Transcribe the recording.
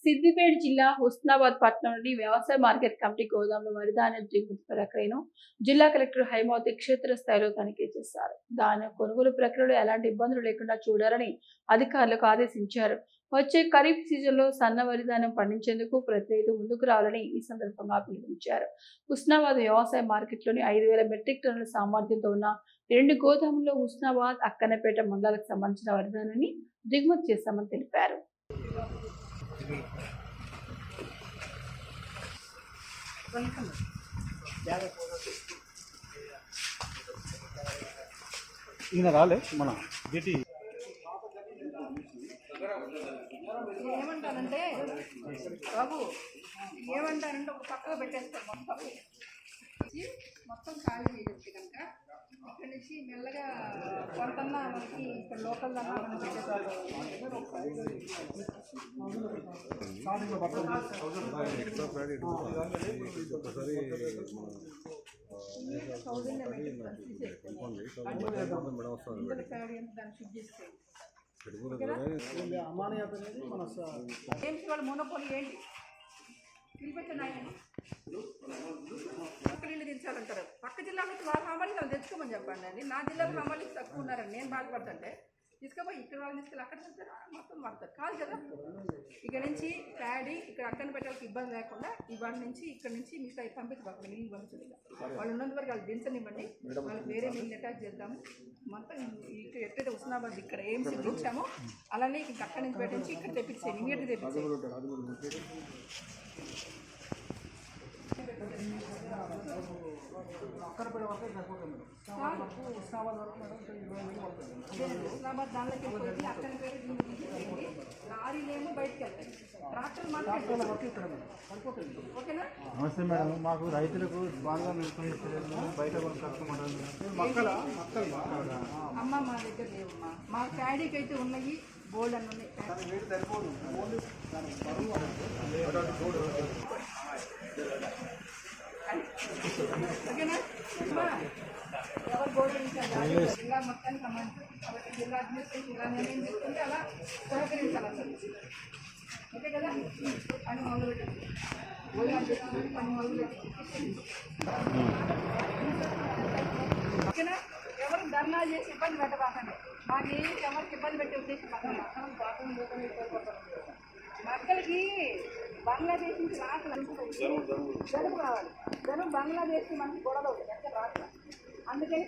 సిద్దిపేట జిల్లా హుస్నాబాద్ పట్టణంలోని వ్యవసాయ మార్కెట్ కమిటీ గోదాంలో వరి ధాన్యం దిగుమతి ప్రక్రియను జిల్లా కలెక్టర్ హైమావతి క్షేత్రస్థాయిలో తనిఖీ చేశారు. ధాన్యం కొనుగోలు ప్రక్రియలో ఎలాంటి ఇబ్బందులు లేకుండా చూడాలని అధికారులకు ఆదేశించారు. వచ్చే ఖరీఫ్ సీజన్లో సన్న వరి ధాన్యం పండించేందుకు ప్రతి రైతు ముందుకు రావాలని ఈ సందర్భంగా పిలుపునిచ్చారు. హుస్నాబాద్ వ్యవసాయ మార్కెట్లోని 5,000 మెట్రిక్ టన్నుల సామర్థ్యంతో ఉన్న 2 గోదాముల్లో హుస్నాబాద్, అక్కన్నపేట మండలాలకు సంబంధించిన వరి ధాన్యాన్ని దిగుమతి చేశామని తెలిపారు. ఈయన రాలే మన జిటి ఏమంటానంటే బాబు ఏమంటానంటే ఒక పక్కగా పెట్టేస్తాం మొత్తం ఖాళీ చేయొచ్చు కనుక ఇక్కడ నుంచి మెల్లగా కొంతన్నా మనకి ఇక్కడ లోకల్ దన్నా మనం పెట్టేస్తాం. వాళ్ళ మోనోపోలి ఏంటి పిలిపెట్టిన పక్క నీళ్ళు దించాలంటారు. పక్క జిల్లా నుంచి వాళ్ళ హమాలి వాళ్ళు తెచ్చుకోమని చెప్పండి అండి. నా జిల్లాలో హమాలి తక్కువ ఉన్నారని నేను బాధపడుతుంటే తీసుకుపోయి ఇక్కడ వాళ్ళు తీసుకెళ్ళి అక్కడ వెళ్తారు, మొత్తం పడతారు కాదు కదా. ఇక్కడ నుంచి ప్యాడీ ఇక్కడ అక్కన పెట్టడానికి ఇబ్బంది లేకుండా ఇవాళ నుంచి ఇక్కడ నుంచి మిగతా పంపించబోతుంది. నీళ్ళు పంపించదు వాళ్ళు ఉన్నంత వరకు వాళ్ళు దించనివ్వండి. వాళ్ళకి వేరే నీళ్ళు అటాచ్ చేద్దాము. మొత్తం ఇక్కడ ఎట్లయితే హుస్నాబాద్ ఇక్కడ ఏం సిద్ధించామో అలానే ఇంక అక్కడి నుంచి పెట్టించి ఇక్కడ తెప్పించేది ఇమీడియట్గా తెప్పించేది. హుస్నాబాద్ దానిలోకి వెళ్ళిపోయి అక్కడి పేరు లారీలేమో బయటకు వెళ్తాయి, ట్రాక్టర్ మాత్రం ఓకేనా. నమస్తే మేడం, మాకు రైతులకు బాగా బయట అమ్మ మా దగ్గర లేవమ్మా. మా ప్యాడీకి అయితే ఉన్నాయి, బోల్డ్ అని ఉన్నాయి. ఓకేనా ఎవరు బోర్డు జిల్లా మొత్తానికి సంబంధించి కాబట్టి జిల్లా అడ్మినిస్ట్రేషన్ ఇలా నిర్ణయం తీసుకుంటే అలా సహకరించాలి అసలు. ఓకే కదా అని మొదలుపెట్టి పని మొదలుపెట్టి ఓకేనా. ఎవరు ధర్నా చేసి ఇబ్బంది పెట్టబాకండి. మాకు ఎవరికి ఇబ్బంది పెట్టే ఉద్దేశం మక్కలకి బంగ్లాదేశ్ నుంచి రావట్లేదు, జలుబు కావాలి. జలుబు బంగ్లాదేశ్ మనకి గొడవ అవుతుంది, ఎక్కడ రావట్లేదు. అందుకని